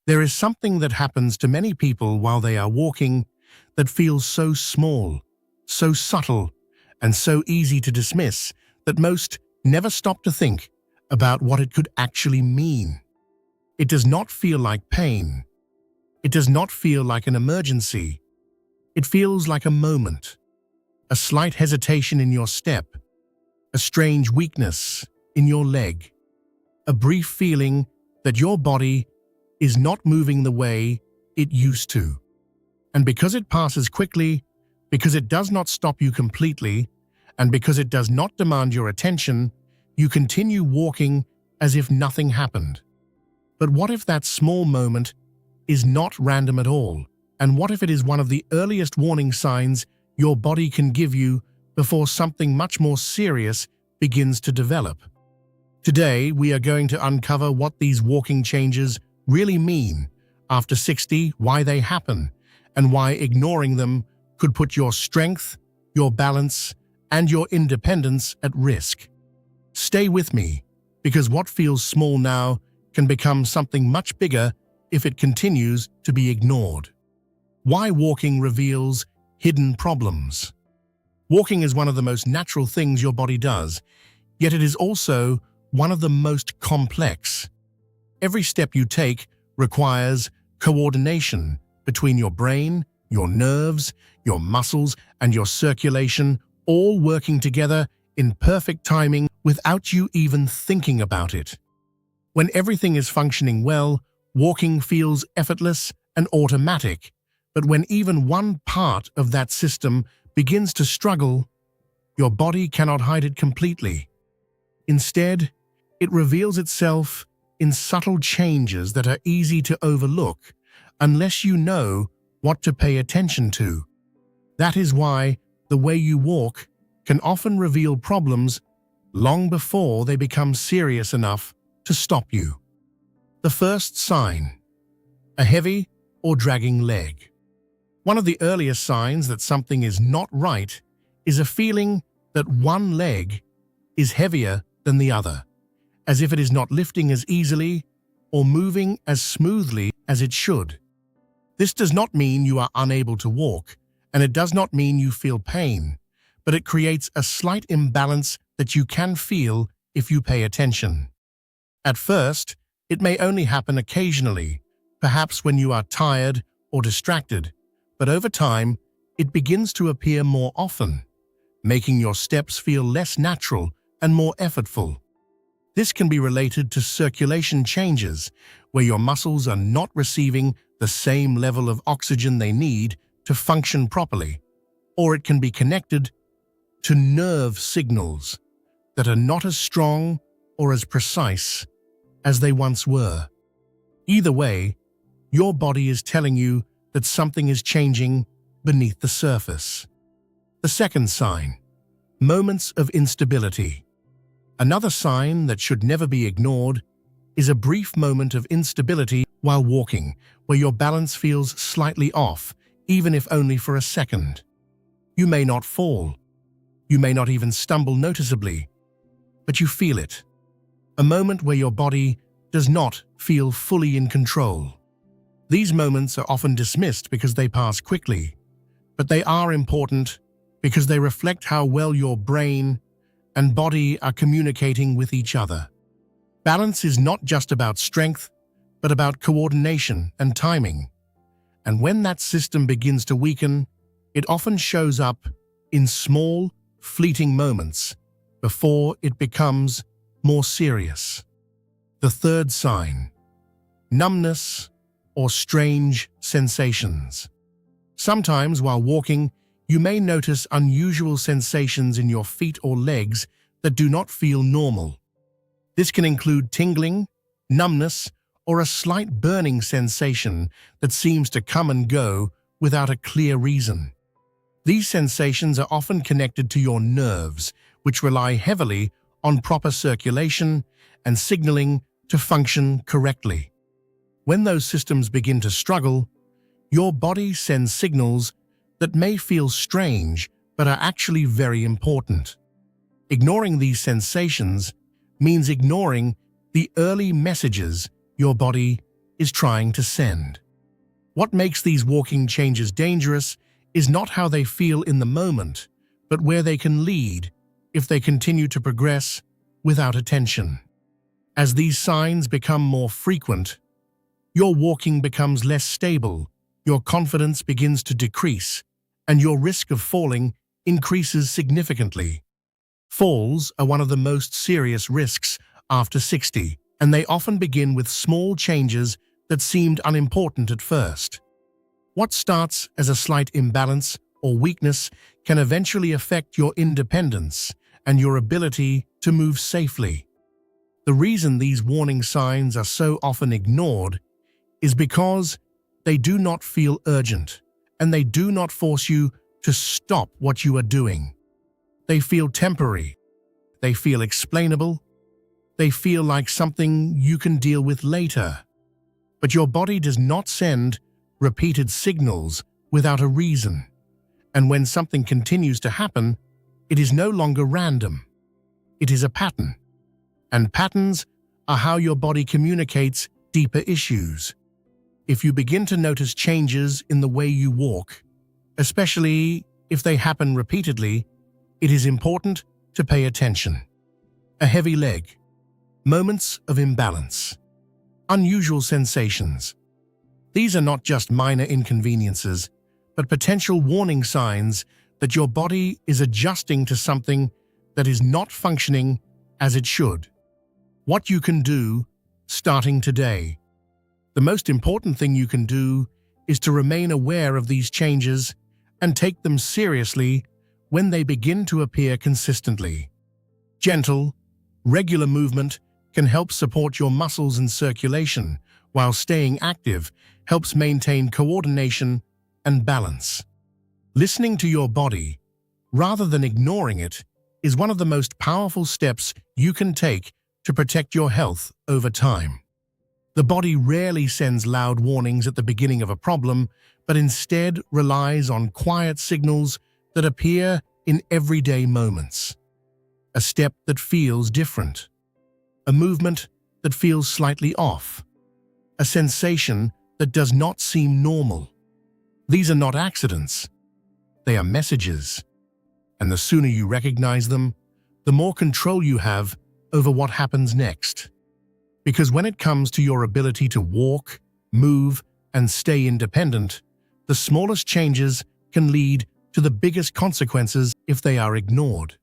There is something that happens to many people while they are walking that feels so small, so subtle, and so easy to dismiss that most never stop to think about what it could actually mean. It does not feel like pain. It does not feel like an emergency. It feels like a moment, a slight hesitation in your step, a strange weakness in your leg, a brief feeling that your body is not moving the way it used to. And because it passes quickly, because it does not stop you completely, and because it does not demand your attention, you continue walking as if nothing happened. But what if that small moment is not random at all? And what if it is one of the earliest warning signs your body can give you before something much more serious begins to develop? Today, we are going to uncover what these walking changes really mean after 60, why they happen, and why ignoring them could put your strength, your balance, and your independence at risk. Stay with me, because what feels small now can become something much bigger if it continues to be ignored. Why walking reveals hidden problems. Walking is one of the most natural things your body does, yet it is also one of the most complex. Every step you take requires coordination between your brain, your nerves, your muscles, and your circulation, all working together in perfect timing without you even thinking about it. When everything is functioning well, walking feels effortless and automatic. But when even one part of that system begins to struggle, your body cannot hide it completely. Instead, it reveals itself in subtle changes that are easy to overlook unless you know what to pay attention to. That is why the way you walk can often reveal problems long before they become serious enough to stop you. The first sign: a heavy or dragging leg. One of the earliest signs that something is not right is a feeling that one leg is heavier than the other, as if it is not lifting as easily or moving as smoothly as it should. This does not mean you are unable to walk, and it does not mean you feel pain, but it creates a slight imbalance that you can feel if you pay attention. At first, it may only happen occasionally, perhaps when you are tired or distracted, but over time, it begins to appear more often, making your steps feel less natural and more effortful. This can be related to circulation changes, where your muscles are not receiving the same level of oxygen they need to function properly, or it can be connected to nerve signals that are not as strong or as precise as they once were. Either way, your body is telling you that something is changing beneath the surface. The second sign: moments of instability. Another sign that should never be ignored is a brief moment of instability while walking, where your balance feels slightly off, even if only for a second. You may not fall. You may not even stumble noticeably, but you feel it. A moment where your body does not feel fully in control. These moments are often dismissed because they pass quickly, but they are important because they reflect how well your brain and body are communicating with each other. Balance is not just about strength, but about coordination and timing. And when that system begins to weaken, it often shows up in small, fleeting moments before it becomes more serious. The third sign: numbness or strange sensations. Sometimes while walking, you may notice unusual sensations in your feet or legs that do not feel normal. This can include tingling, numbness, or a slight burning sensation that seems to come and go without a clear reason. These sensations are often connected to your nerves, which rely heavily on proper circulation and signaling to function correctly. When those systems begin to struggle, your body sends signals that may feel strange but are actually very important. Ignoring these sensations means ignoring the early messages your body is trying to send. What makes these walking changes dangerous is not how they feel in the moment, but where they can lead if they continue to progress without attention. As these signs become more frequent, your walking becomes less stable, your confidence begins to decrease, and your risk of falling increases significantly. Falls are one of the most serious risks after 60, and they often begin with small changes that seemed unimportant at first. What starts as a slight imbalance or weakness can eventually affect your independence and your ability to move safely. The reason these warning signs are so often ignored is because they do not feel urgent, and they do not force you to stop what you are doing. They feel temporary. They feel explainable. They feel like something you can deal with later. But your body does not send repeated signals without a reason. And when something continues to happen, it is no longer random. It is a pattern. And patterns are how your body communicates deeper issues. If you begin to notice changes in the way you walk, especially if they happen repeatedly, it is important to pay attention. A heavy leg, moments of imbalance, unusual sensations. These are not just minor inconveniences, but potential warning signs that your body is adjusting to something that is not functioning as it should. What you can do starting today. The most important thing you can do is to remain aware of these changes and take them seriously when they begin to appear consistently. Gentle, regular movement can help support your muscles and circulation, while staying active helps maintain coordination and balance. Listening to your body, rather than ignoring it, is one of the most powerful steps you can take to protect your health over time. The body rarely sends loud warnings at the beginning of a problem, but instead relies on quiet signals that appear in everyday moments. A step that feels different. A movement that feels slightly off. A sensation that does not seem normal. These are not accidents. They are messages. And the sooner you recognize them, the more control you have over what happens next. Because when it comes to your ability to walk, move, and stay independent, the smallest changes can lead to the biggest consequences if they are ignored.